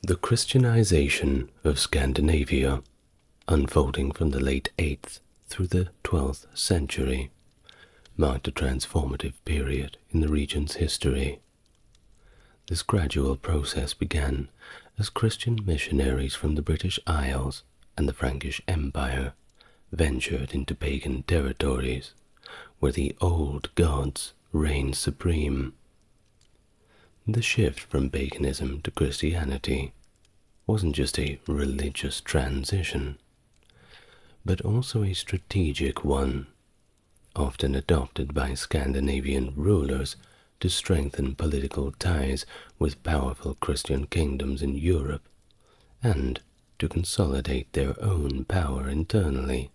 The Christianization of Scandinavia, unfolding from the late 8th through the 12th century, marked a transformative period in the region's history. This gradual process began as Christian missionaries from the British Isles and the Frankish Empire ventured into pagan territories, where the old gods reigned supreme. The shift from paganism to Christianity wasn't just a religious transition, but also a strategic one, often adopted by Scandinavian rulers to strengthen political ties with powerful Christian kingdoms in Europe and to consolidate their own power internally.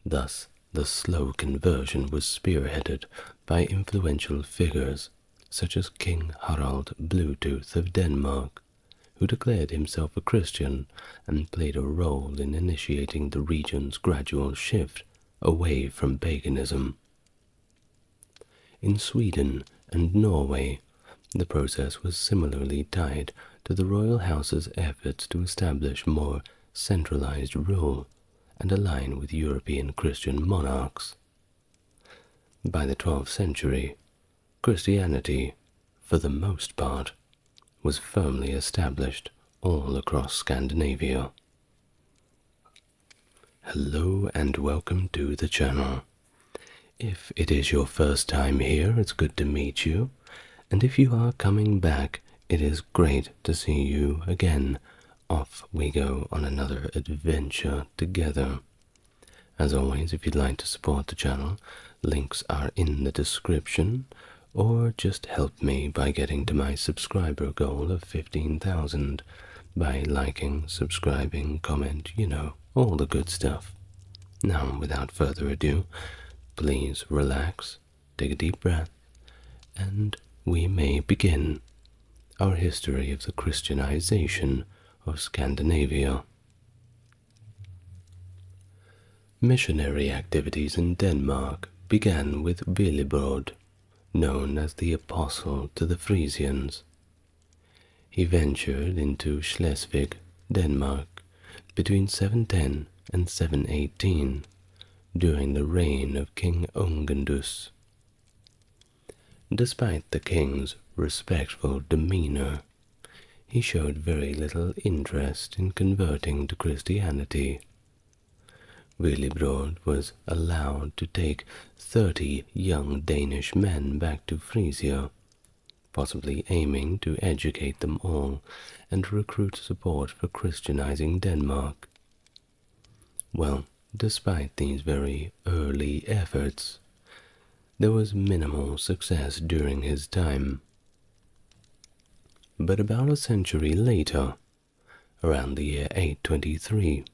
Thus, the slow conversion was spearheaded by influential figures such as King Harald Bluetooth of Denmark, who declared himself a Christian and played a role in initiating the region's gradual shift away from paganism. In Sweden and Norway, the process was similarly tied to the royal house's efforts to establish more centralized rule and align with European Christian monarchs. By the 12th century, Christianity, for the most part, was firmly established all across Scandinavia. Hello and welcome to the channel. If it is your first time here, it's good to meet you, and if you are coming back, it is great to see you again. Off we go on another adventure together. As always, if you'd like to support the channel, links are in the description, or just help me by getting to my subscriber goal of 15,000 by liking, subscribing, comment, all the good stuff. Now, without further ado, please relax, take a deep breath, and we may begin our history of the Christianization of Scandinavia. Missionary activities in Denmark began with Willebrod, known as the Apostle to the Frisians. He ventured into Schleswig, Denmark, between 710 and 718, during the reign of King Ungendus. Despite the king's respectful demeanor, he showed very little interest in converting to Christianity. Willebrod was allowed to take 30 young Danish men back to Frisia, possibly aiming to educate them all and recruit support for Christianizing Denmark. Well, despite these very early efforts, there was minimal success during his time. But about a century later, around the year 823,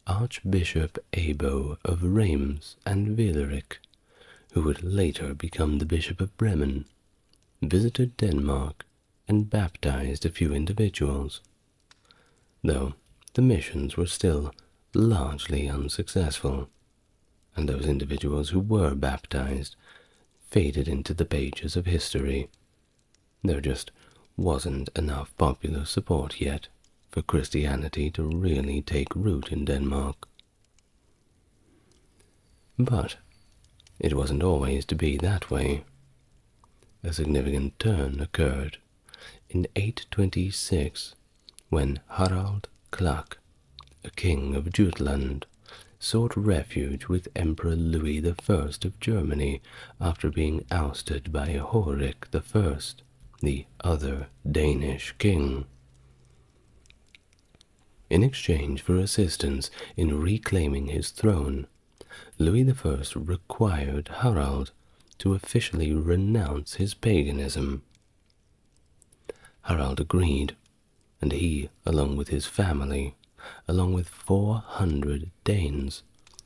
Archbishop Abo of Reims and Villerik, who would later become the Bishop of Bremen, visited Denmark and baptized a few individuals, though the missions were still largely unsuccessful, and those individuals who were baptized faded into the pages of history. There just wasn't enough popular support yet for Christianity to really take root in Denmark. But it wasn't always to be that way. A significant turn occurred in 826 when Harald Klak, a king of Jutland, sought refuge with Emperor Louis I of Germany after being ousted by Horik I, the other Danish king. In exchange for assistance in reclaiming his throne, Louis I required Harald to officially renounce his paganism. Harald agreed, and he, along with his family, along with 400 Danes,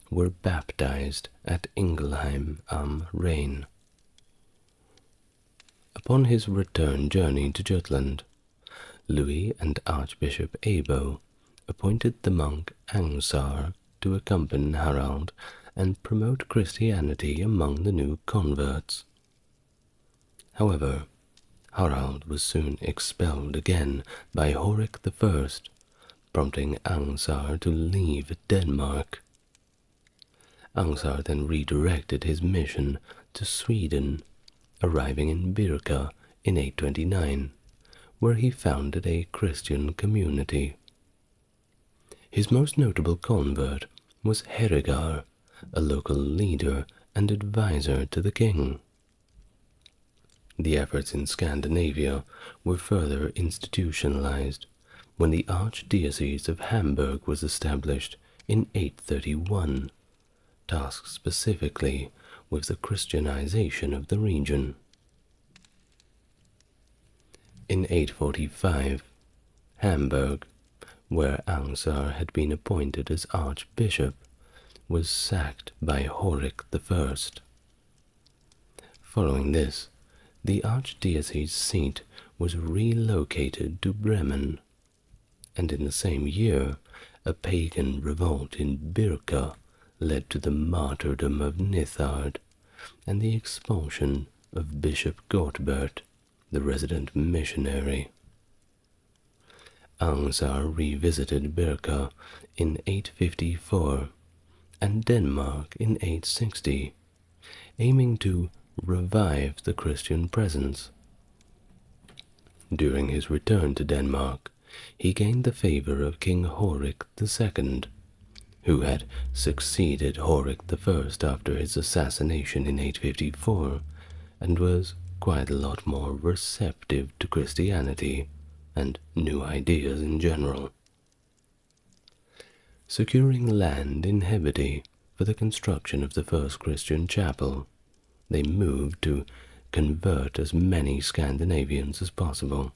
were baptized at Ingelheim am Rhein. Upon his return journey to Jutland, Louis and Archbishop Abo appointed the monk Angsar to accompany Harald and promote Christianity among the new converts. However, Harald was soon expelled again by Horik I, prompting Ansar to leave Denmark. Ansar then redirected his mission to Sweden, arriving in Birka in 829, where he founded a Christian community. His most notable convert was Herigar, a local leader and advisor to the king. The efforts in Scandinavia were further institutionalized when the Archdiocese of Hamburg was established in 831, tasked specifically with the Christianization of the region. In 845, Hamburg, where Ansar had been appointed as archbishop, was sacked by Horik I. Following this, the archdiocese seat was relocated to Bremen, and in the same year, a pagan revolt in Birka led to the martyrdom of Nithard and the expulsion of Bishop Gortbert, the resident missionary. Ansar revisited Birka in 854 and Denmark in 860, aiming to revive the Christian presence. During his return to Denmark, he gained the favor of King Horik II, who had succeeded Horik I after his assassination in 854, and was quite a lot more receptive to Christianity and new ideas in general. Securing land in Hebede for the construction of the first Christian chapel, they moved to convert as many Scandinavians as possible.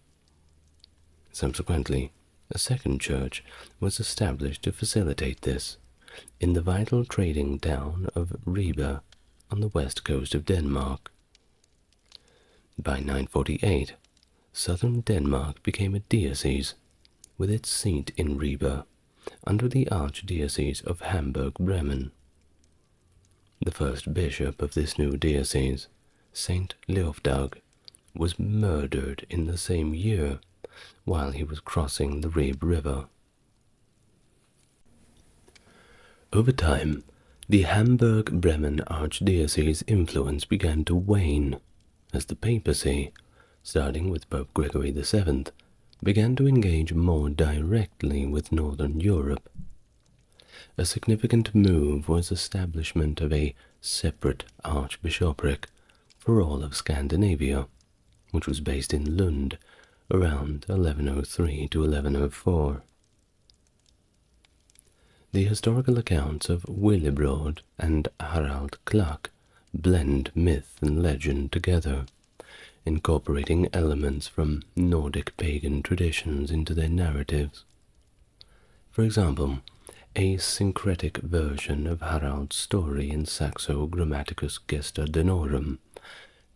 Subsequently, a second church was established to facilitate this in the vital trading town of Ribe on the west coast of Denmark. By 948, southern Denmark became a diocese, with its seat in Ribe, under the Archdiocese of Hamburg-Bremen. The first bishop of this new diocese, Saint Leofdag, was murdered in the same year while he was crossing the Ribe River. Over time, the Hamburg-Bremen Archdiocese's influence began to wane as the papacy, starting with Pope Gregory VII, began to engage more directly with Northern Europe. A significant move was establishment of a separate archbishopric for all of Scandinavia, which was based in Lund around 1103 to 1104. The historical accounts of Willibrord and Harald Klak blend myth and legend together, incorporating elements from Nordic pagan traditions into their narratives. For example, a syncretic version of Harald's story in Saxo Grammaticus Gesta Danorum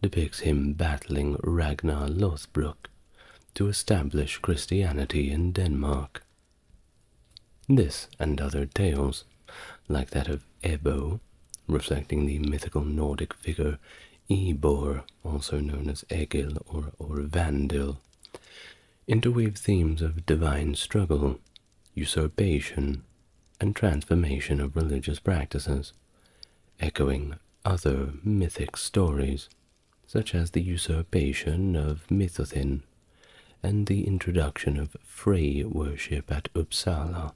depicts him battling Ragnar Lothbrok to establish Christianity in Denmark. This and other tales, like that of Ebbo, reflecting the mythical Nordic figure Ebor, also known as Egil or Vandil, interweave themes of divine struggle, usurpation, and transformation of religious practices, echoing other mythic stories, such as the usurpation of Mithothin and the introduction of Frey worship at Uppsala.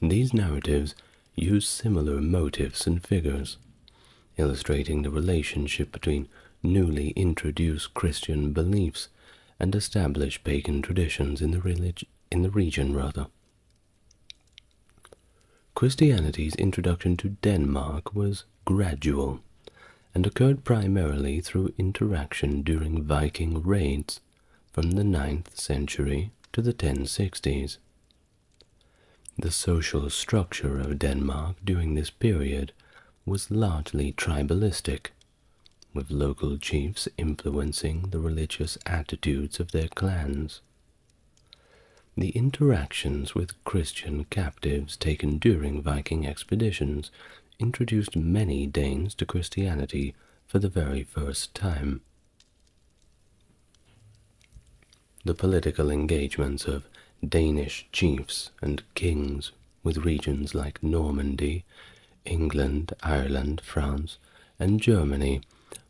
These narratives use similar motifs and figures, illustrating the relationship between newly introduced Christian beliefs and established pagan traditions in the region. Christianity's introduction to Denmark was gradual and occurred primarily through interaction during Viking raids from the 9th century to the 1060s. The social structure of Denmark during this period was largely tribalistic, with local chiefs influencing the religious attitudes of their clans. The interactions with Christian captives taken during Viking expeditions introduced many Danes to Christianity for the very first time. the political engagements of Danish chiefs and kings with regions like Normandy, England, Ireland, France, and Germany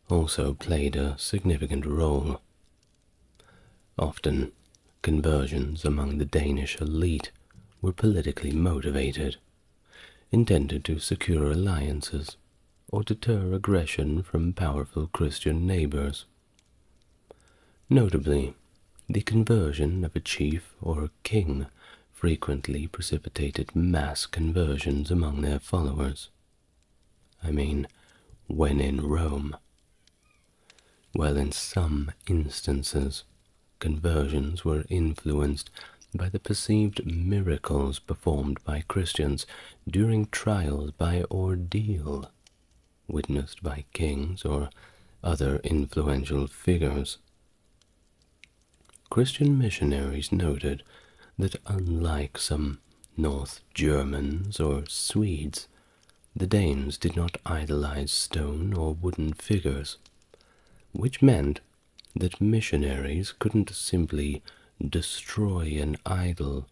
also played a significant role. Often, conversions among the Danish elite were politically motivated, intended to secure alliances or deter aggression from powerful Christian neighbors. Notably, the conversion of a chief or a king frequently precipitated mass conversions among their followers. I mean, when in Rome. While in some instances, conversions were influenced by the perceived miracles performed by Christians during trials by ordeal, witnessed by kings or other influential figures. Christian missionaries noted that unlike some North Germans or Swedes, the Danes did not idolize stone or wooden figures, which meant that missionaries couldn't simply destroy an idol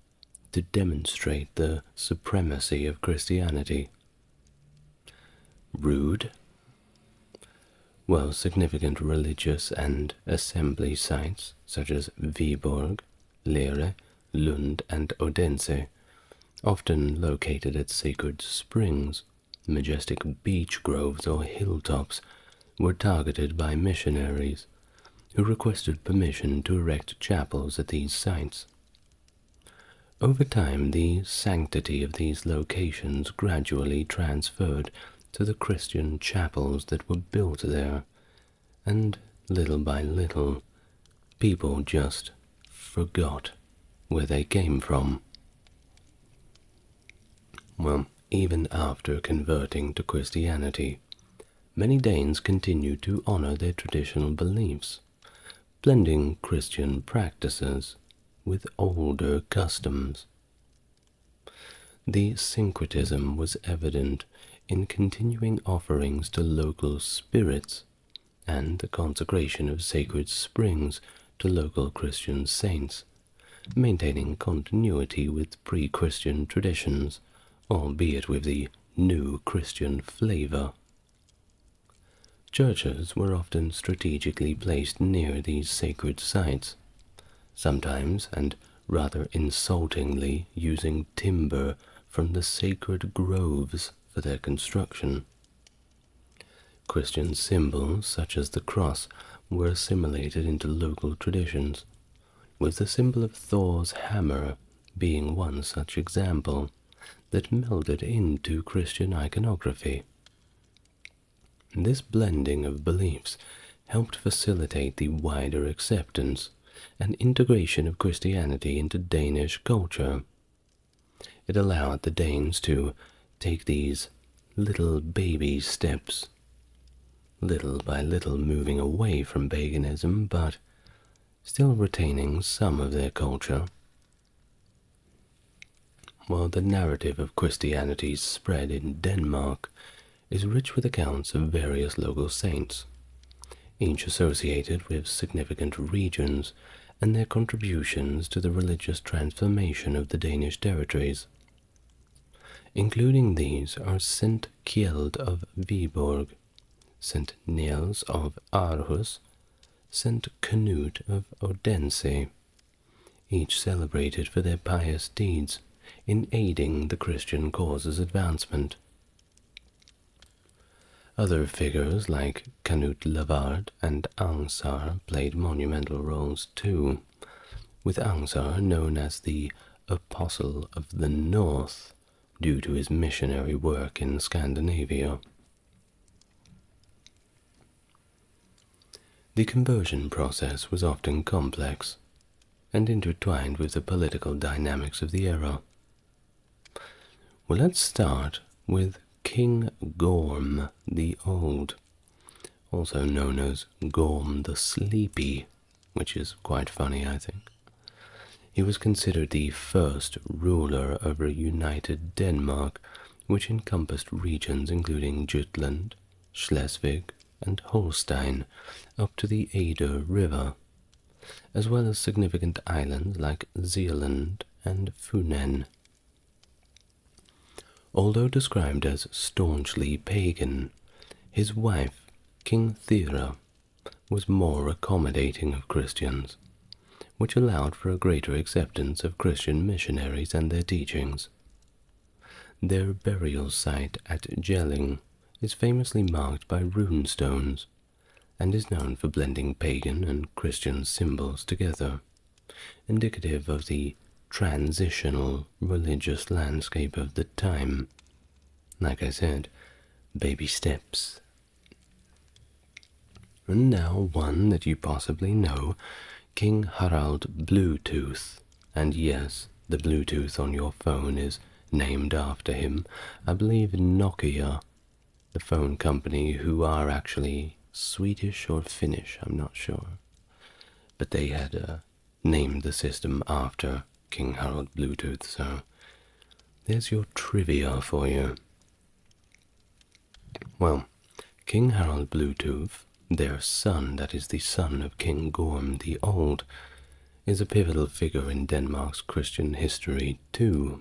to demonstrate the supremacy of Christianity. Rude? Well, significant religious and assembly sites such as Viborg, Lere, Lund, and Odense, often located at sacred springs, majestic beech groves, or hilltops, were targeted by missionaries who requested permission to erect chapels at these sites. Over time, the sanctity of these locations gradually transferred to the Christian chapels that were built there, and little by little, people just forgot where they came from. Well, even after converting to Christianity, many Danes continued to honor their traditional beliefs, blending Christian practices with older customs. The syncretism was evident in continuing offerings to local spirits and the consecration of sacred springs to local Christian saints, maintaining continuity with pre-Christian traditions, albeit with the new Christian flavor. Churches were often strategically placed near these sacred sites, sometimes, and rather insultingly, using timber from the sacred groves for their construction. Christian symbols, such as the cross, were assimilated into local traditions, with the symbol of Thor's hammer being one such example that melded into Christian iconography. This blending of beliefs helped facilitate the wider acceptance and integration of Christianity into Danish culture. It allowed the Danes to take these little baby steps, little by little moving away from paganism, but still retaining some of their culture. While the narrative of Christianity's spread in Denmark is rich with accounts of various local saints, each associated with significant regions and their contributions to the religious transformation of the Danish territories. Including these are St. Kjeld of Viborg, St. Niels of Aarhus, St. Knut of Odense, each celebrated for their pious deeds in aiding the Christian cause's advancement. Other figures like Canute Lavard and Angsar played monumental roles too, with Angsar known as the Apostle of the North due to his missionary work in Scandinavia. The conversion process was often complex and intertwined with the political dynamics of the era. Well, let's start with King Gorm the Old, also known as Gorm the Sleepy, which is quite funny, I think. He was considered the first ruler over united Denmark, which encompassed regions including Jutland, Schleswig, and Holstein up to the Oder River, as well as significant islands like Zealand and Funen. Although described as staunchly pagan, his wife, King Thera, was more accommodating of Christians, which allowed for a greater acceptance of Christian missionaries and their teachings. Their burial site at Jelling is famously marked by rune stones, and is known for blending pagan and Christian symbols together, indicative of the transitional religious landscape of the time. Like I said, baby steps. And now one that you possibly know, King Harald Bluetooth. And yes, the Bluetooth on your phone is named after him. I believe Nokia, the phone company, who are actually Swedish or Finnish, I'm not sure. But they had named the system after King Harald Bluetooth, so there's your trivia for you. Well, King Harald Bluetooth, their son, that is the son of King Gorm the Old, is a pivotal figure in Denmark's Christian history too.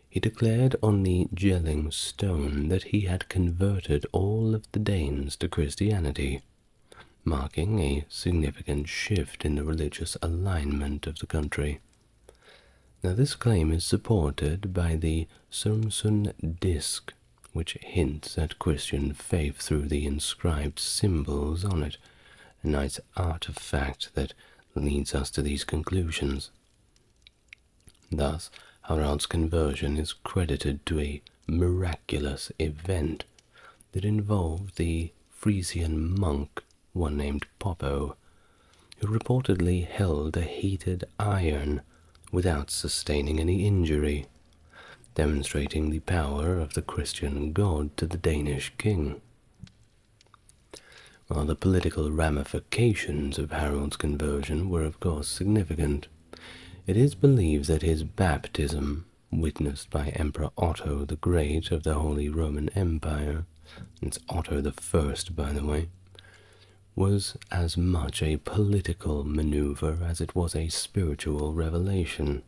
He declared on the Jelling stone that he had converted all of the Danes to Christianity, marking a significant shift in the religious alignment of the country. Now this claim is supported by the Sumsun disc, which hints at Christian faith through the inscribed symbols on it, a nice artifact that leads us to these conclusions. Thus, Harald's conversion is credited to a miraculous event that involved the Frisian monk, one named Poppo, who reportedly held a heated iron without sustaining any injury, demonstrating the power of the Christian god to the Danish king. While the political ramifications of Harald's conversion were of course significant, it is believed that his baptism, witnessed by Emperor Otto the Great of the Holy Roman Empire, it's Otto the First, by the way, was as much a political maneuver as it was a spiritual revelation,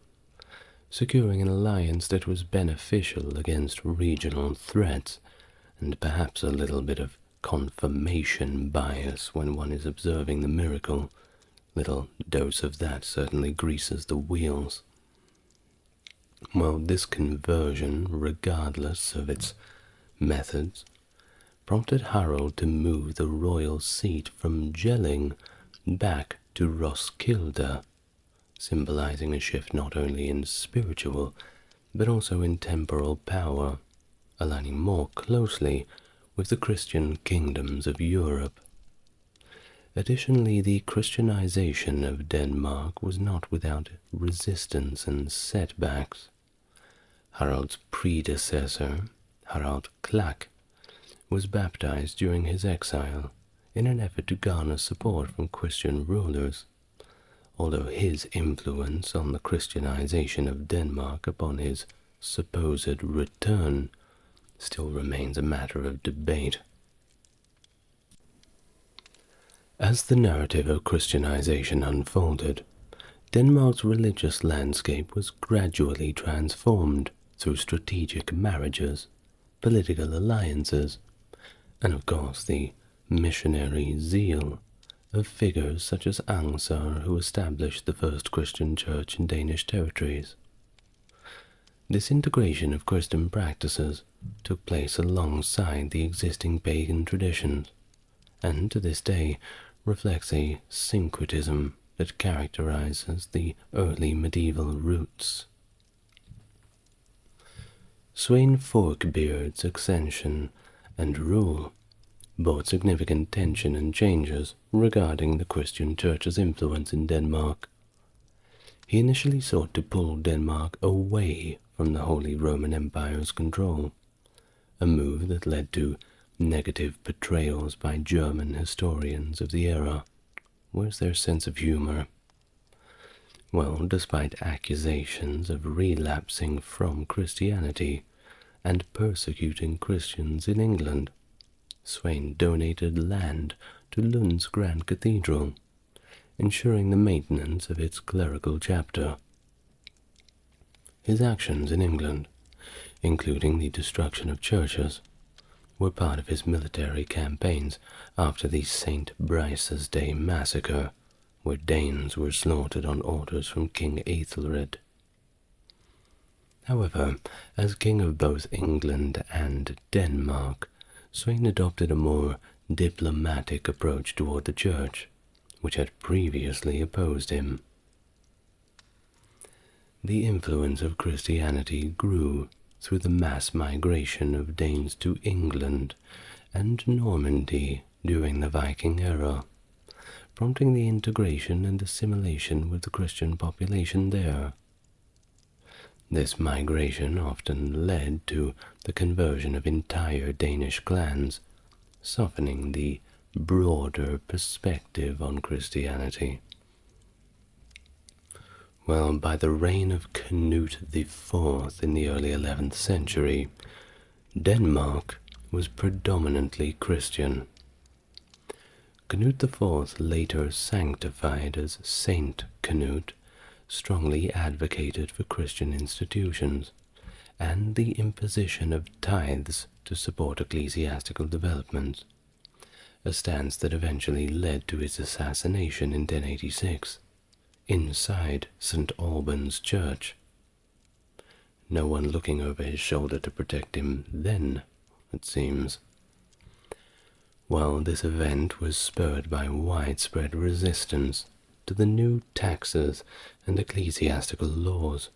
securing an alliance that was beneficial against regional threats, and perhaps a little bit of confirmation bias when one is observing the miracle. Little dose of that certainly greases the wheels. Well, this conversion, regardless of its methods, prompted Harald to move the royal seat from Jelling back to Roskilde, symbolizing a shift not only in spiritual, but also in temporal power, aligning more closely with the Christian kingdoms of Europe. Additionally, the Christianization of Denmark was not without resistance and setbacks. Harald's predecessor, Harald Klak, was baptized during his exile in an effort to garner support from Christian rulers, although his influence on the Christianization of Denmark upon his supposed return still remains a matter of debate. As the narrative of Christianization unfolded, Denmark's religious landscape was gradually transformed through strategic marriages, political alliances, and of course the missionary zeal of figures such as Angsar, who established the first Christian church in Danish territories. This integration of Christian practices took place alongside the existing pagan traditions, and to this day reflects a syncretism that characterizes the early medieval roots. Svein Forkbeard's accession and rule brought significant tension and changes regarding the Christian Church's influence in Denmark. He initially sought to pull Denmark away from the Holy Roman Empire's control, a move that led to negative portrayals by German historians of the era. Where's their sense of humor? Well, despite accusations of relapsing from Christianity and persecuting Christians in England, Svein donated land to Lund's Grand Cathedral, ensuring the maintenance of its clerical chapter. His actions in England, including the destruction of churches, were part of his military campaigns after the St. Brice's Day massacre, where Danes were slaughtered on orders from King Aethelred. However, as king of both England and Denmark, Svein adopted a more diplomatic approach toward the church, which had previously opposed him. The influence of Christianity grew through the mass migration of Danes to England and Normandy during the Viking era, prompting the integration and assimilation with the Christian population there. This migration often led to the conversion of entire Danish clans, softening the broader perspective on Christianity. Well, by the reign of Canute IV in the early 11th century, Denmark was predominantly Christian. Canute IV, later sanctified as Saint Canute, strongly advocated for Christian institutions and the imposition of tithes to support ecclesiastical development, a stance that eventually led to his assassination in 1086, inside St. Alban's Church. No one looking over his shoulder to protect him then, it seems. While this event was spurred by widespread resistance to the new taxes and ecclesiastical laws,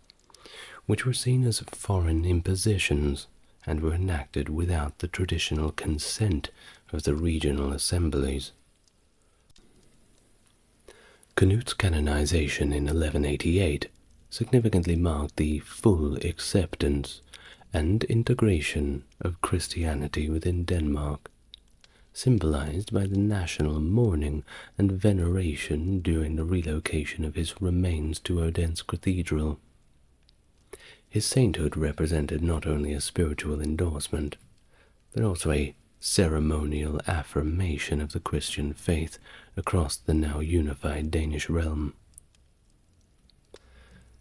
which were seen as foreign impositions and were enacted without the traditional consent of the regional assemblies. Canute's canonization in 1188 significantly marked the full acceptance and integration of Christianity within Denmark, symbolized by the national mourning and veneration during the relocation of his remains to Odense Cathedral. His sainthood represented not only a spiritual endorsement, but also a ceremonial affirmation of the Christian faith across the now unified Danish realm.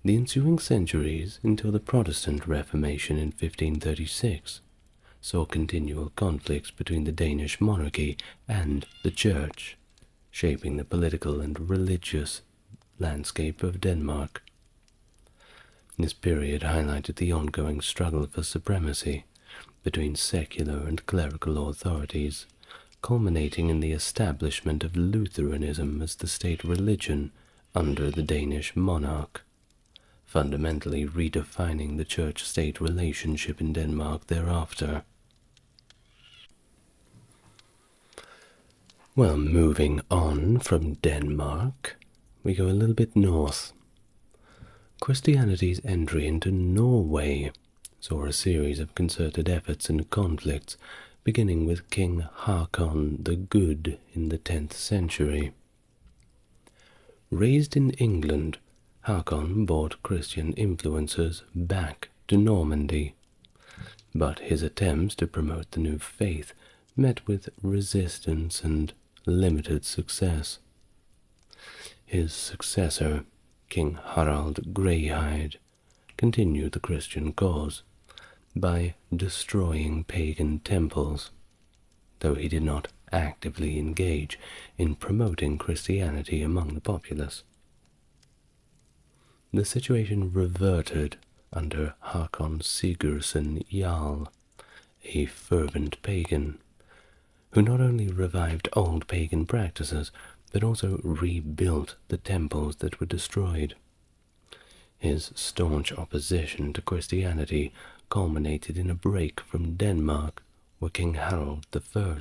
The ensuing centuries until the Protestant Reformation in 1536 saw continual conflicts between the Danish monarchy and the Church, shaping the political and religious landscape of Denmark. This period highlighted the ongoing struggle for supremacy between secular and clerical authorities, culminating in the establishment of Lutheranism as the state religion under the Danish monarch, fundamentally redefining the church-state relationship in Denmark thereafter. Well, moving on from Denmark, we go a little bit north. Christianity's entry into Norway saw a series of concerted efforts and conflicts, beginning with King Håkon the Good in the 10th century. Raised in England, Håkon brought Christian influences back to Normandy, but his attempts to promote the new faith met with resistance and limited success. His successor, King Harald Greyhide, continued the Christian cause by destroying pagan temples, though he did not actively engage in promoting Christianity among the populace. The situation reverted under Håkon Sigurdsson Jarl, a fervent pagan, who not only revived old pagan practices, but also rebuilt the temples that were destroyed. His staunch opposition to Christianity culminated in a break from Denmark, where King Harald I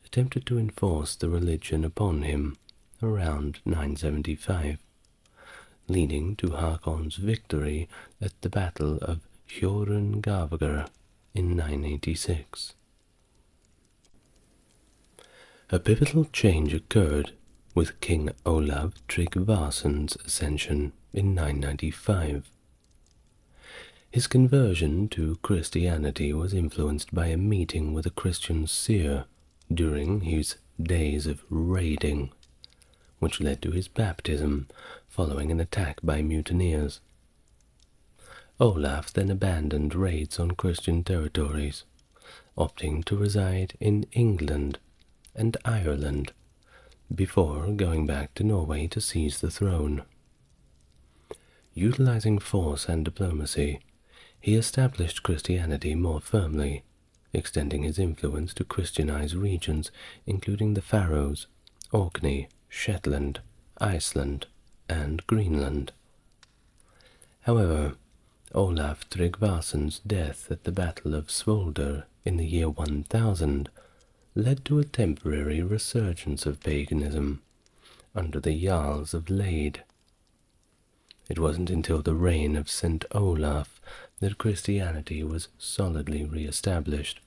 attempted to enforce the religion upon him around 975, leading to Håkon's victory at the Battle of Hjörungavagr in 986. A pivotal change occurred with King Olav Tryggvason's ascension in 995. His conversion to Christianity was influenced by a meeting with a Christian seer during his days of raiding, which led to his baptism following an attack by mutineers. Olaf then abandoned raids on Christian territories, opting to reside in England and Ireland before going back to Norway to seize the throne. Utilizing force and diplomacy, he established Christianity more firmly, extending his influence to Christianized regions including the Faroes, Orkney, Shetland, Iceland, and Greenland. However, Olaf Tryggvason's death at the Battle of Svolder in the year 1000 led to a temporary resurgence of paganism under the Jarls of Lade. It wasn't until the reign of St. Olaf that Christianity was solidly re-established,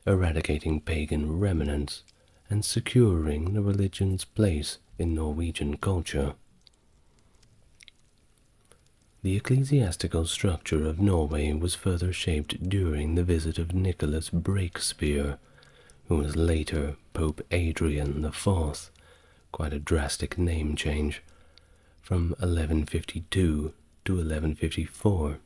eradicating pagan remnants and securing the religion's place in Norwegian culture. The ecclesiastical structure of Norway was further shaped during the visit of Nicholas Breakspear, who was later Pope Adrian IV, quite a drastic name change, from 1152 to 1154,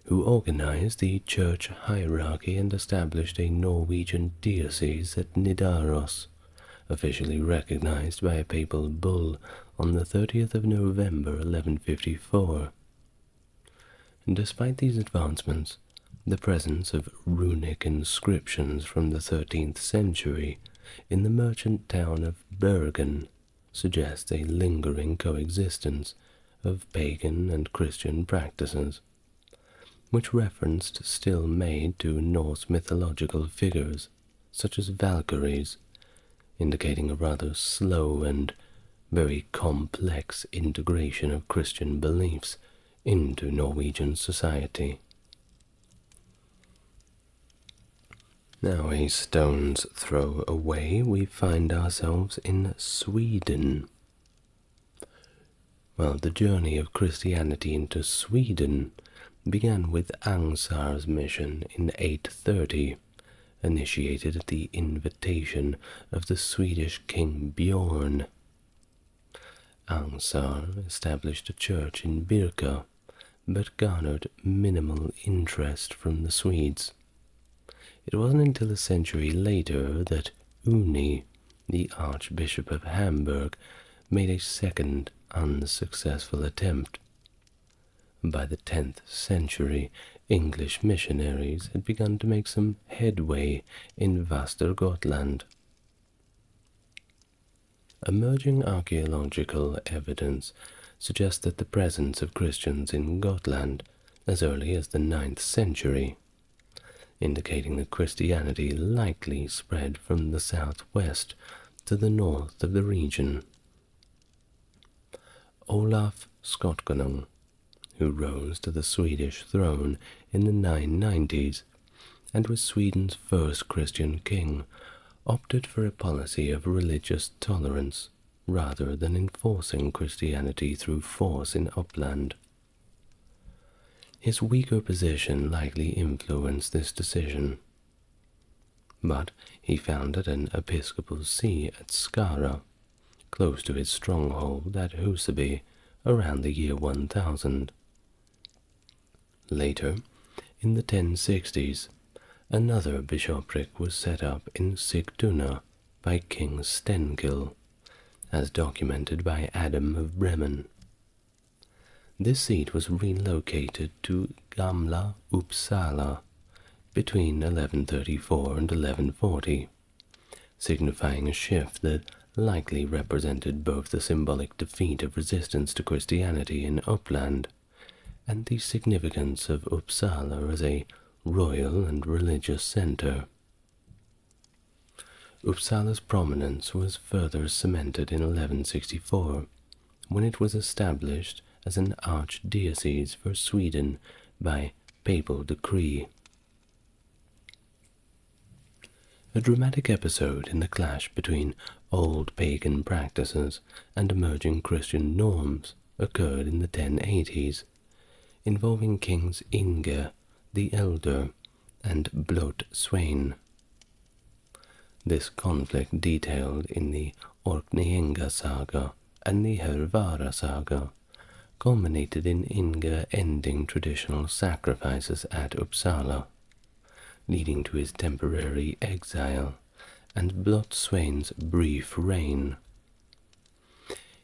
who organized the church hierarchy and established a Norwegian diocese at Nidaros, officially recognized by a papal bull on the 30th of November 1154. Despite these advancements, the presence of runic inscriptions from the 13th century in the merchant town of Bergen suggests a lingering coexistence of pagan and Christian practices, which referenced still made to Norse mythological figures such as Valkyries, indicating a rather slow and very complex integration of Christian beliefs into Norwegian society. Now, a stone's throw away, we find ourselves in Sweden. Well, the journey of Christianity into Sweden began with Angsar's mission in 830, initiated at the invitation of the Swedish king Bjorn. Angsar established a church in Birka, but garnered minimal interest from the Swedes. It wasn't until a century later that Uni, the Archbishop of Hamburg, made a second unsuccessful attempt. By the 10th century, English missionaries had begun to make some headway in Västergötland. Emerging archaeological evidence suggests that the presence of Christians in Gotland as early as the 9th century, indicating that Christianity likely spread from the southwest to the north of the region. Olaf Skotkonung, who rose to the Swedish throne in the 990s and was Sweden's first Christian king, opted for a policy of religious tolerance rather than enforcing Christianity through force in Uppland. His weaker position likely influenced this decision, but he founded an episcopal see at Skara, close to his stronghold at Huseby, around the year 1000. Later, in the 1060s, another bishopric was set up in Sigtuna by King Stenkil, as documented by Adam of Bremen. This seat was relocated to Gamla Uppsala between 1134 and 1140, signifying a shift that likely represented both the symbolic defeat of resistance to Christianity in Uppland and the significance of Uppsala as a royal and religious center. Uppsala's prominence was further cemented in 1164, when it was established as an archdiocese for Sweden by papal decree. A dramatic episode in the clash between old pagan practices and emerging Christian norms occurred in the 1080s, involving kings Inge the Elder and Blot Sweyn. This conflict detailed in the Orkneyinga saga and the Hervara saga culminated in Inga ending traditional sacrifices at Uppsala, leading to his temporary exile and Blotswain's brief reign.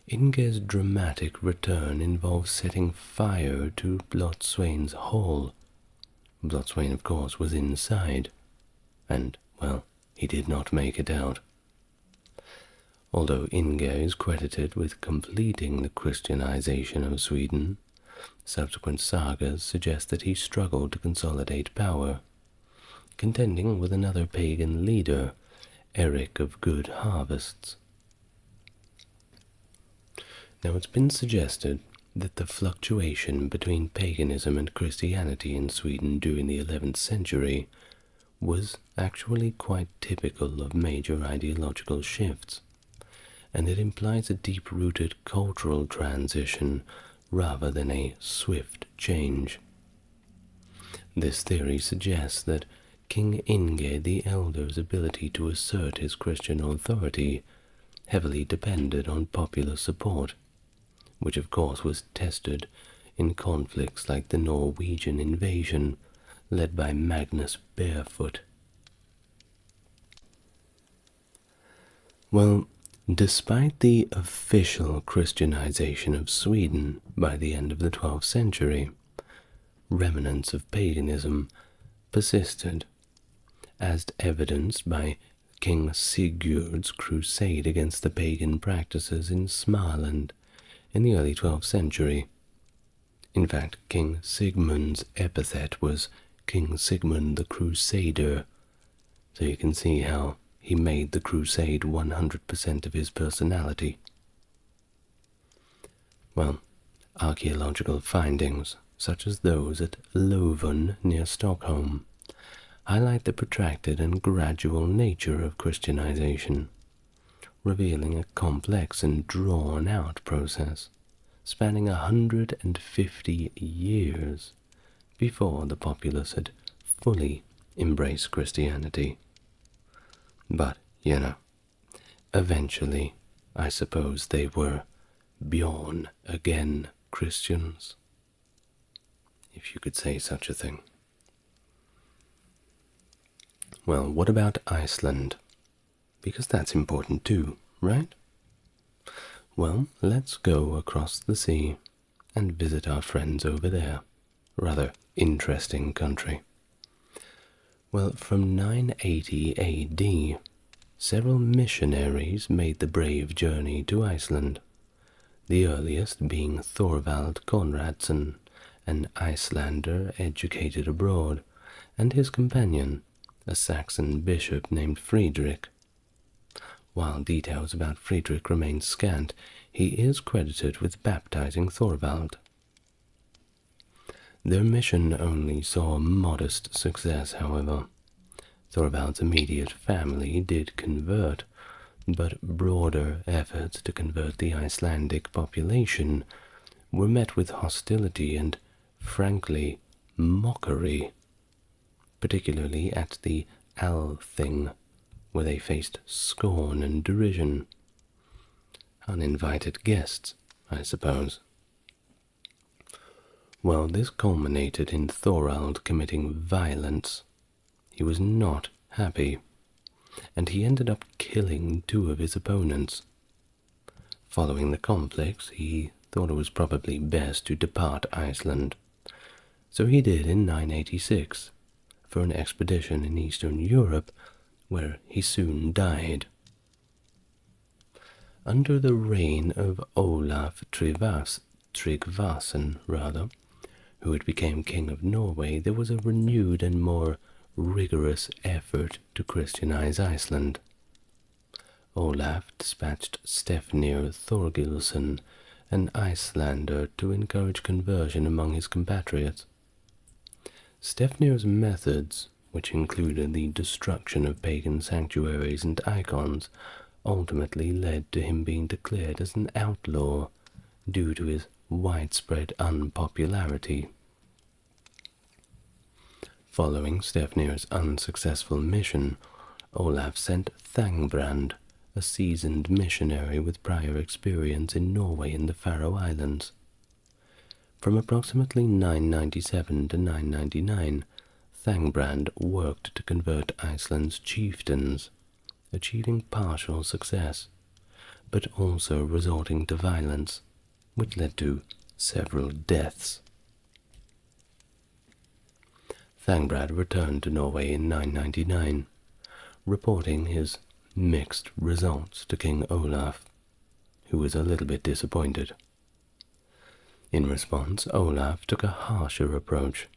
Inge's dramatic return involves setting fire to Blotswain's hall. Blotswain, of course, was inside, and, well, he did not make it out. Although Inge is credited with completing the Christianization of Sweden, subsequent sagas suggest that he struggled to consolidate power, contending with another pagan leader, Eric of Good Harvests. Now, it's been suggested that the fluctuation between paganism and Christianity in Sweden during the 11th century was actually quite typical of major ideological shifts, and it implies a deep-rooted cultural transition rather than a swift change. This theory suggests that King Inge the Elder's ability to assert his Christian authority heavily depended on popular support, which of course was tested in conflicts like the Norwegian invasion led by Magnus Barefoot. Well, despite the official Christianization of Sweden by the end of the 12th century, remnants of paganism persisted, as evidenced by King Sigurd's crusade against the pagan practices in Småland in the early 12th century. In fact, King Sigmund's epithet was King Sigmund the Crusader, so you can see how he made the crusade 100% of his personality. Well, archaeological findings, such as those at Lövön near Stockholm, highlight the protracted and gradual nature of Christianization, revealing a complex and drawn-out process spanning 150 years before the populace had fully embraced Christianity. But, eventually, I suppose they were born again Christians, if you could say such a thing. Well, what about Iceland? Because that's important too, right? Well, let's go across the sea and visit our friends over there. Rather interesting country. Well, from 980 AD, several missionaries made the brave journey to Iceland, the earliest being Thorvald Konradsson, an Icelander educated abroad, and his companion, a Saxon bishop named Friedrich. While details about Friedrich remain scant, he is credited with baptizing Thorvald. Their mission only saw modest success, however. Thorvald's immediate family did convert, but broader efforts to convert the Icelandic population were met with hostility and, frankly, mockery, particularly at the Althing, where they faced scorn and derision. Uninvited guests, I suppose. Well, this culminated in Thorvald committing violence. He was not happy, and he ended up killing 2 of his opponents. Following the conflicts, he thought it was probably best to depart Iceland, so he did in 986, for an expedition in Eastern Europe, where he soon died. Under the reign of Olaf Tryggvason, who had become king of Norway, there was a renewed and more rigorous effort to Christianize Iceland. Olaf dispatched Stefnir Thorgilsson, an Icelander, to encourage conversion among his compatriots. Stefnir's methods, which included the destruction of pagan sanctuaries and icons, ultimately led to him being declared as an outlaw due to his widespread unpopularity. Following Stefnir's unsuccessful mission, Olaf sent Thangbrand, a seasoned missionary with prior experience in Norway and the Faroe Islands. From approximately 997 to 999, Thangbrand worked to convert Iceland's chieftains, achieving partial success, but also resorting to violence, which led to several deaths. Thangbrand returned to Norway in 999, reporting his mixed results to King Olaf, who was a little bit disappointed. In response, Olaf took a harsher approach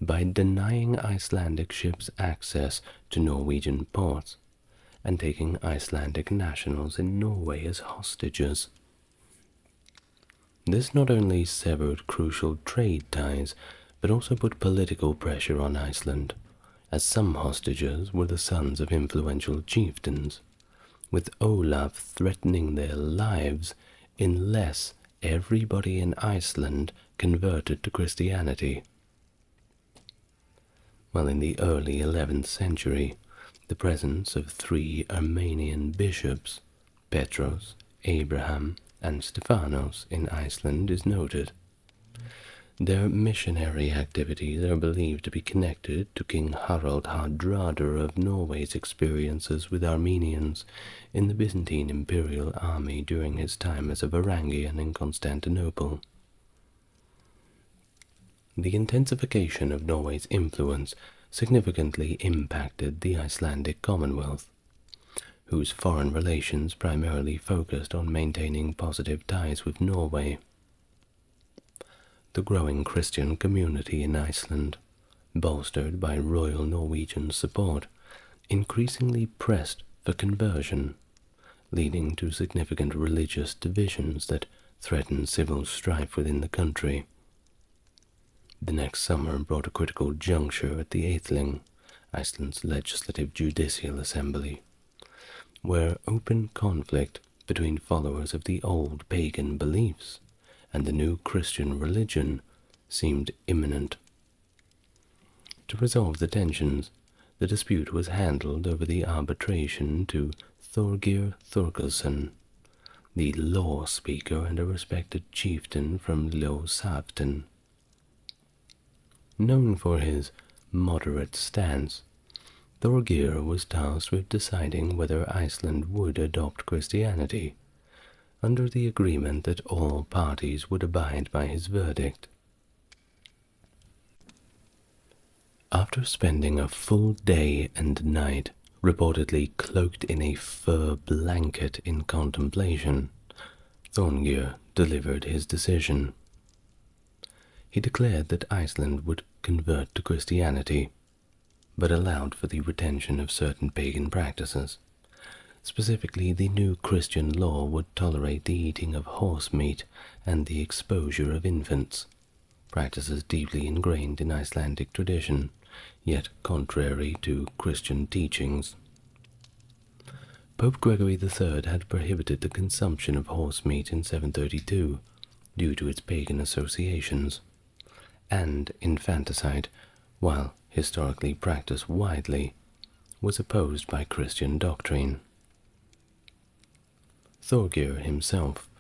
by denying Icelandic ships access to Norwegian ports and taking Icelandic nationals in Norway as hostages. This not only severed crucial trade ties, but also put political pressure on Iceland, as some hostages were the sons of influential chieftains, with Olaf threatening their lives unless everybody in Iceland converted to Christianity. While in the early 11th century, the presence of 3 Armenian bishops, Petros, Abraham, and Stephanos in Iceland is noted. Their missionary activities are believed to be connected to King Harald Hardrader of Norway's experiences with Armenians in the Byzantine imperial army during his time as a Varangian in Constantinople. The intensification of Norway's influence significantly impacted the Icelandic Commonwealth, whose foreign relations primarily focused on maintaining positive ties with Norway. The growing Christian community in Iceland, bolstered by Royal Norwegian support, increasingly pressed for conversion, leading to significant religious divisions that threatened civil strife within the country. The next summer brought a critical juncture at the Aethling, Iceland's legislative judicial assembly, where open conflict between followers of the old pagan beliefs and the new Christian religion seemed imminent. To resolve the tensions, the dispute was handled over the arbitration to Thorgir Thorkelson, the law speaker and a respected chieftain from Ljósaftan. Known for his moderate stance, Thorgir was tasked with deciding whether Iceland would adopt Christianity, under the agreement that all parties would abide by his verdict. After spending a full day and night, reportedly cloaked in a fur blanket in contemplation, Thorgir delivered his decision. He declared that Iceland would convert to Christianity, but allowed for the retention of certain pagan practices. Specifically, the new Christian law would tolerate the eating of horse meat and the exposure of infants, practices deeply ingrained in Icelandic tradition, yet contrary to Christian teachings. Pope Gregory III had prohibited the consumption of horse meat in 732 due to its pagan associations, and infanticide, while historically practiced widely, was opposed by Christian doctrine. Thorgir himself,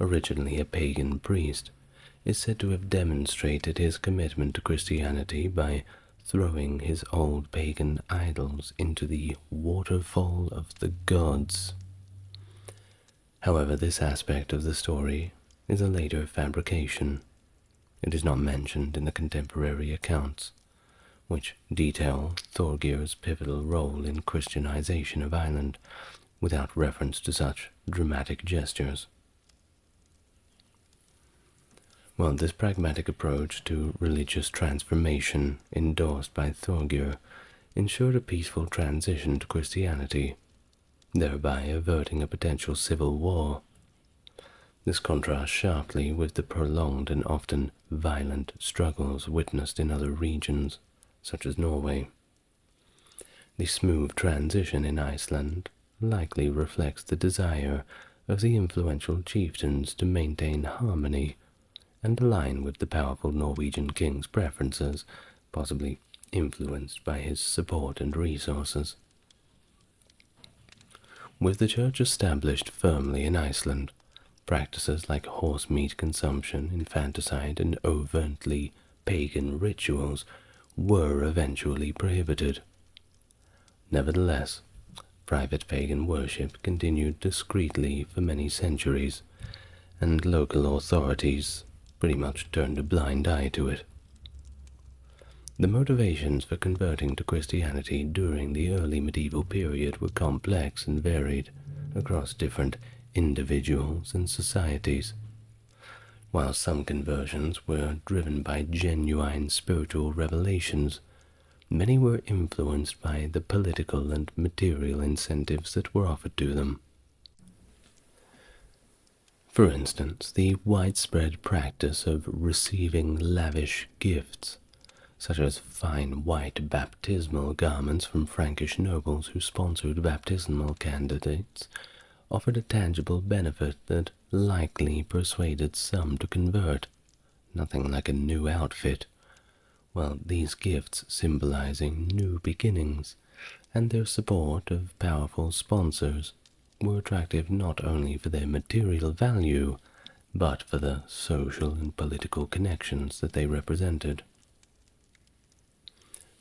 originally a pagan priest, is said to have demonstrated his commitment to Christianity by throwing his old pagan idols into the waterfall of the gods. However, this aspect of the story is a later fabrication. It is not mentioned in the contemporary accounts, which detail Thorgir's pivotal role in Christianization of Ireland, without reference to such dramatic gestures. Well, this pragmatic approach to religious transformation endorsed by Thorgir ensured a peaceful transition to Christianity, thereby averting a potential civil war. This contrasts sharply with the prolonged and often violent struggles witnessed in other regions, such as Norway. The smooth transition in Iceland likely reflects the desire of the influential chieftains to maintain harmony and align with the powerful Norwegian king's preferences, possibly influenced by his support and resources. With the church established firmly in Iceland, practices like horse meat consumption, infanticide, and overtly pagan rituals were eventually prohibited. Nevertheless, private pagan worship continued discreetly for many centuries, and local authorities pretty much turned a blind eye to it. The motivations for converting to Christianity during the early medieval period were complex and varied across different individuals and societies. While some conversions were driven by genuine spiritual revelations, many were influenced by the political and material incentives that were offered to them. For instance, the widespread practice of receiving lavish gifts, such as fine white baptismal garments from Frankish nobles who sponsored baptismal candidates, offered a tangible benefit that likely persuaded some to convert, nothing like a new outfit, while these gifts symbolizing new beginnings and their support of powerful sponsors were attractive not only for their material value, but for the social and political connections that they represented.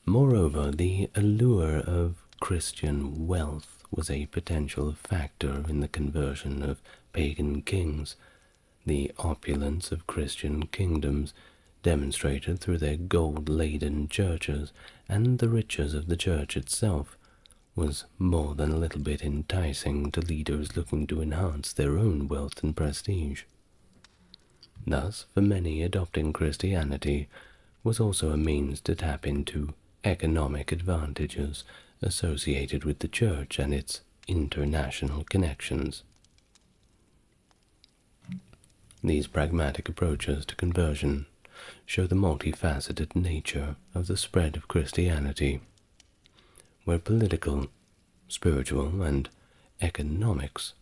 Moreover, the allure of Christian wealth was a potential factor in the conversion of pagan kings. The opulence of Christian kingdoms, demonstrated through their gold-laden churches and the riches of the church itself, was more than a little bit enticing to leaders looking to enhance their own wealth and prestige. Thus, for many, adopting Christianity was also a means to tap into economic advantages associated with the church and its international connections. These pragmatic approaches to conversion show the multifaceted nature of the spread of Christianity, where political, spiritual, and economics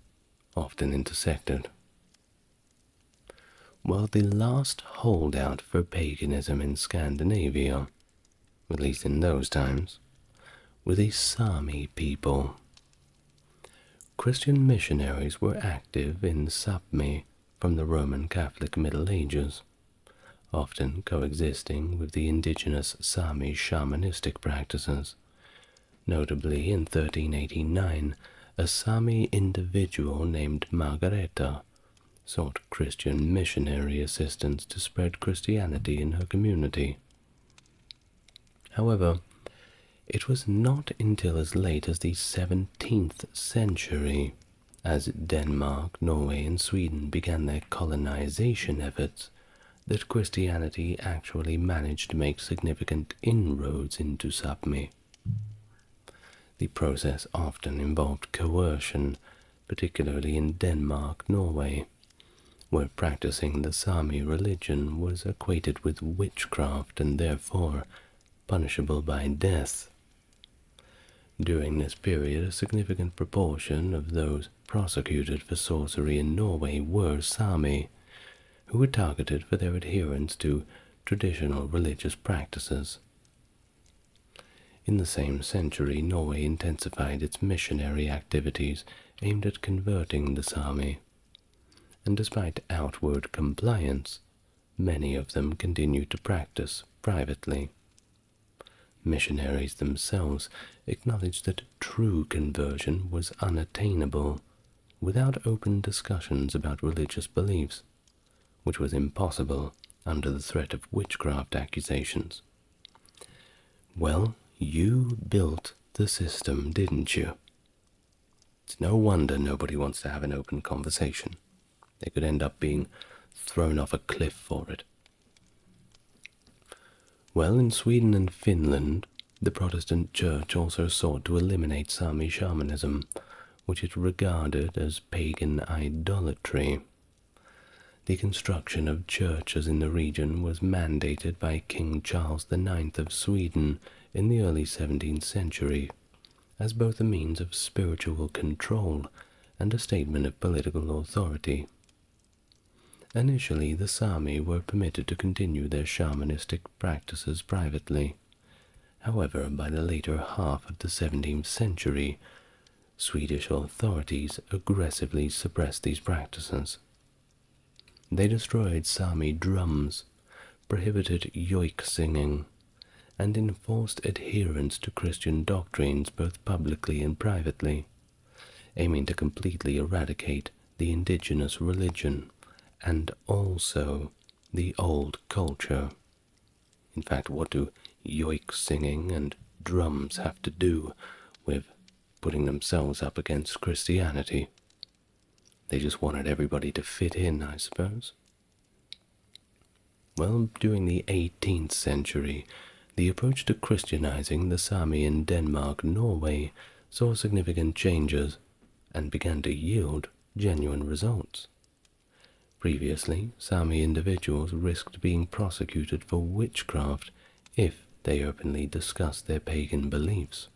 often intersected. While the last holdout for paganism in Scandinavia, at least in those times, were the Sami people. Christian missionaries were active in Sami from the Roman Catholic Middle Ages, often coexisting with the indigenous Sami shamanistic practices. Notably, in 1389, a Sami individual named Margareta sought Christian missionary assistance to spread Christianity in her community. However, it was not until as late as the 17th century, as Denmark, Norway, and Sweden began their colonization efforts, that Christianity actually managed to make significant inroads into Sami. The process often involved coercion, particularly in Denmark, Norway, where practicing the Sami religion was equated with witchcraft and therefore punishable by death. During this period, a significant proportion of those prosecuted for sorcery in Norway were Sami, who were targeted for their adherence to traditional religious practices. In the same century, Norway intensified its missionary activities aimed at converting the Sami, and despite outward compliance, many of them continued to practice privately. Missionaries themselves acknowledged that true conversion was unattainable without open discussions about religious beliefs, which was impossible under the threat of witchcraft accusations. Well, you built the system, didn't you? It's no wonder nobody wants to have an open conversation. They could end up being thrown off a cliff for it. Well, in Sweden and Finland, the Protestant Church also sought to eliminate Sami shamanism, which it regarded as pagan idolatry. The construction of churches in the region was mandated by King Charles IX of Sweden in the early 17th century, as both a means of spiritual control and a statement of political authority. Initially, the Sami were permitted to continue their shamanistic practices privately. However, by the later half of the 17th century, Swedish authorities aggressively suppressed these practices. They destroyed Sami drums, prohibited yoik singing, and enforced adherence to Christian doctrines both publicly and privately, aiming to completely eradicate the indigenous religion and also the old culture. In fact, what do yoik singing and drums have to do with putting themselves up against Christianity? They just wanted everybody to fit in, I suppose. Well, during the 18th century, the approach to Christianizing the Sami in Denmark, Norway, saw significant changes and began to yield genuine results. Previously, Sami individuals risked being prosecuted for witchcraft if they openly discussed their pagan beliefs.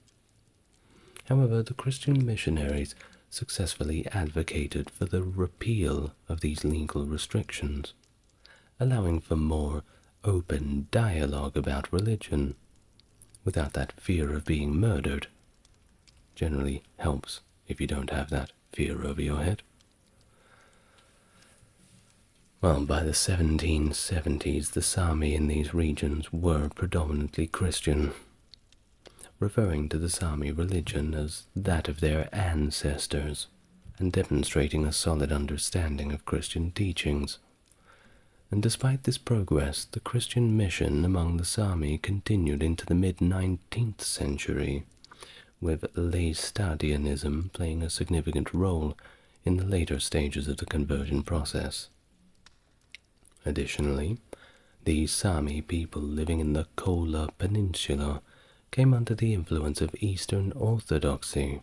However, the Christian missionaries successfully advocated for the repeal of these legal restrictions, allowing for more open dialogue about religion, without that fear of being murdered. Generally helps if you don't have that fear over your head. Well, by the 1770s, the Sami in these regions were predominantly Christian, referring to the Sami religion as that of their ancestors, and demonstrating a solid understanding of Christian teachings. And despite this progress, the Christian mission among the Sami continued into the mid-19th century, with Laestadianism playing a significant role in the later stages of the conversion process. Additionally, the Sami people living in the Kola Peninsula came under the influence of Eastern Orthodoxy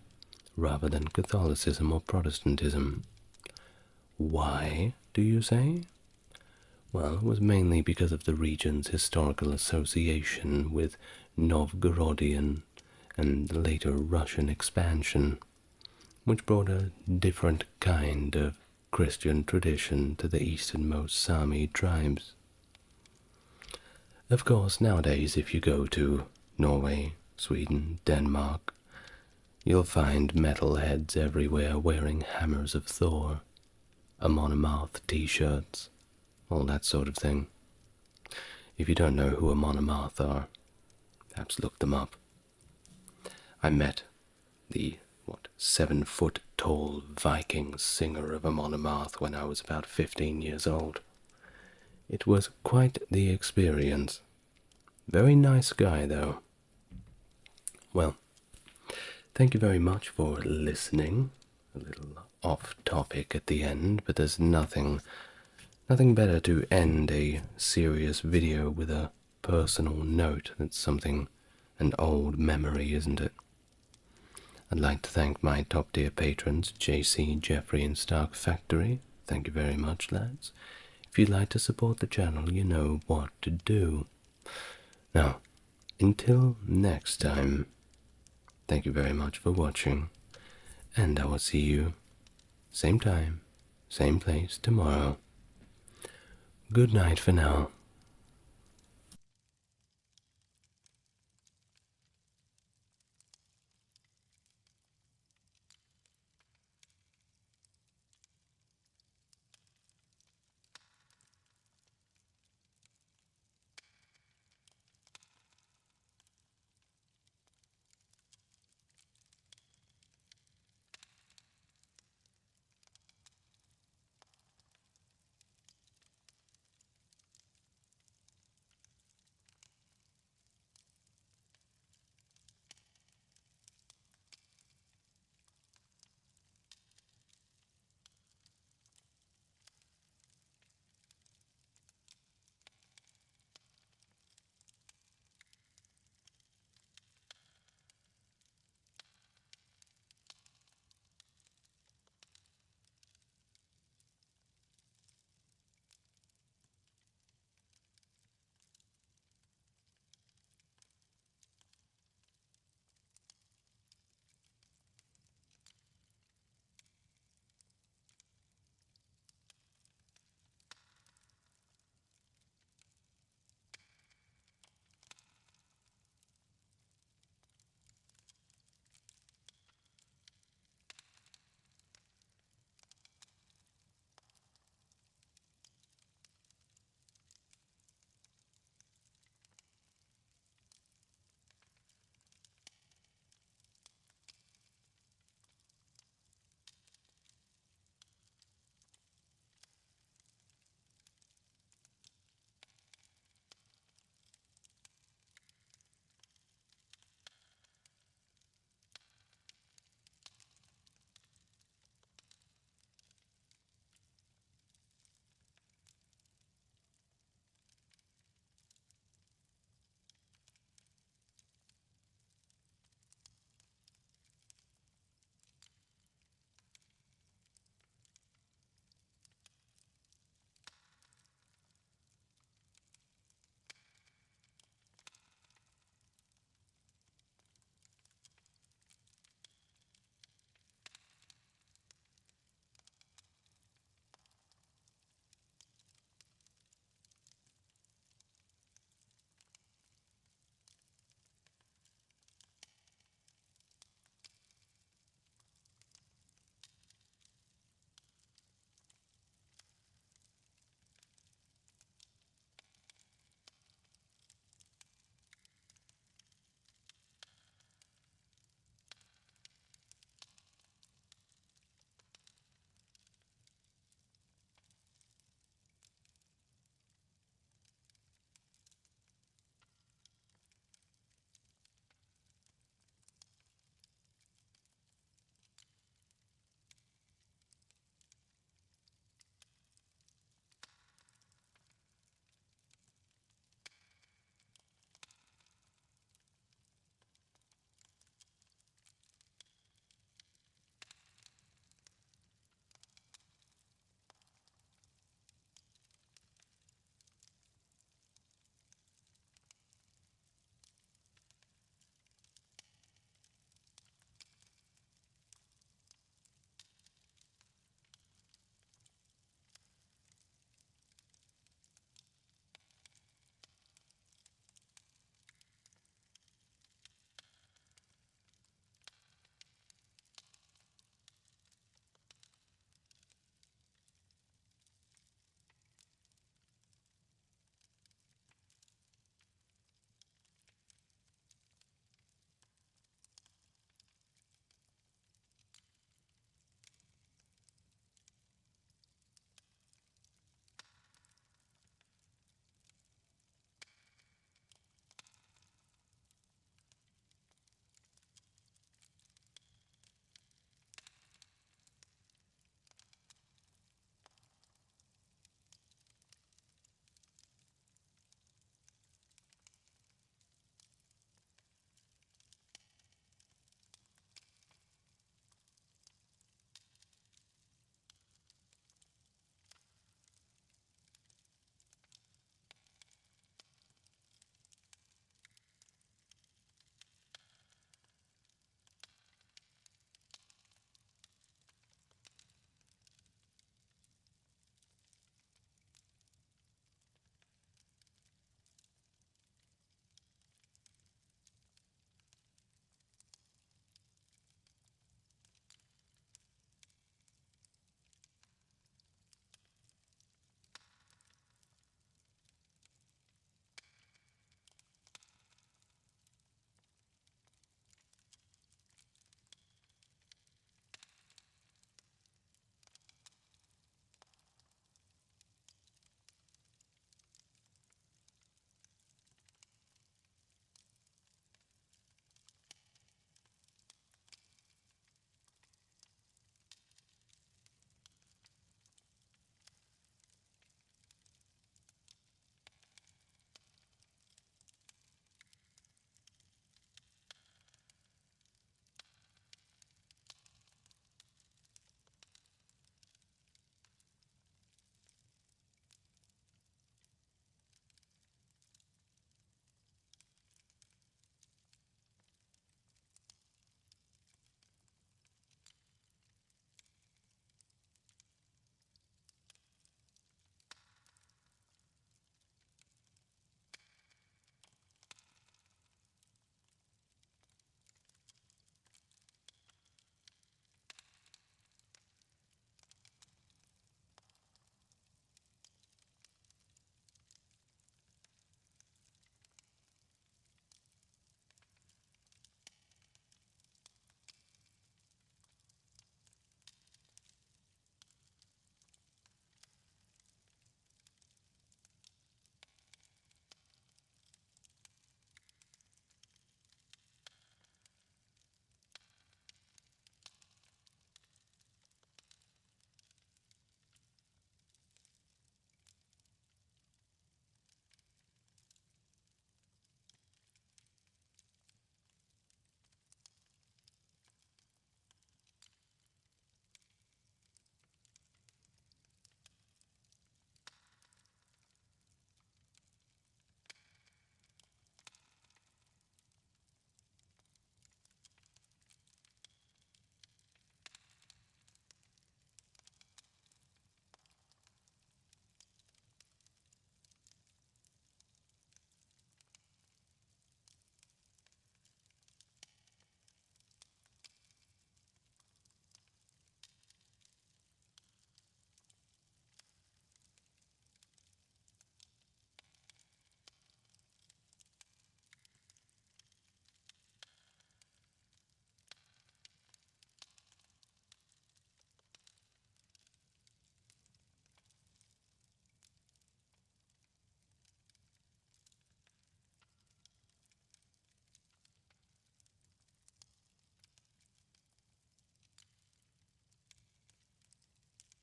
rather than Catholicism or Protestantism. Why, do you say? Well, it was mainly because of the region's historical association with Novgorodian and later Russian expansion, which brought a different kind of Christian tradition to the easternmost Sami tribes. Of course, nowadays if you go to Norway, Sweden, Denmark, you'll find metalheads everywhere wearing hammers of Thor, Amon Amarth t-shirts, all that sort of thing. If you don't know who Amon Amarth are, perhaps look them up. I met the 7-foot-tall Viking singer of Amon Amarth when I was about 15 years old. It was quite the experience. Very nice guy, though. Well, thank you very much for listening. A little off topic at the end, but there's nothing better to end a serious video with a personal note. That's something, an old memory, isn't it? I'd like to thank my top-tier patrons, JC, Jeffrey, and Stark Factory. Thank you very much, lads. If you'd like to support the channel, you know what to do. Now, until next time, thank you very much for watching, and I will see you same time, same place tomorrow. Good night for now.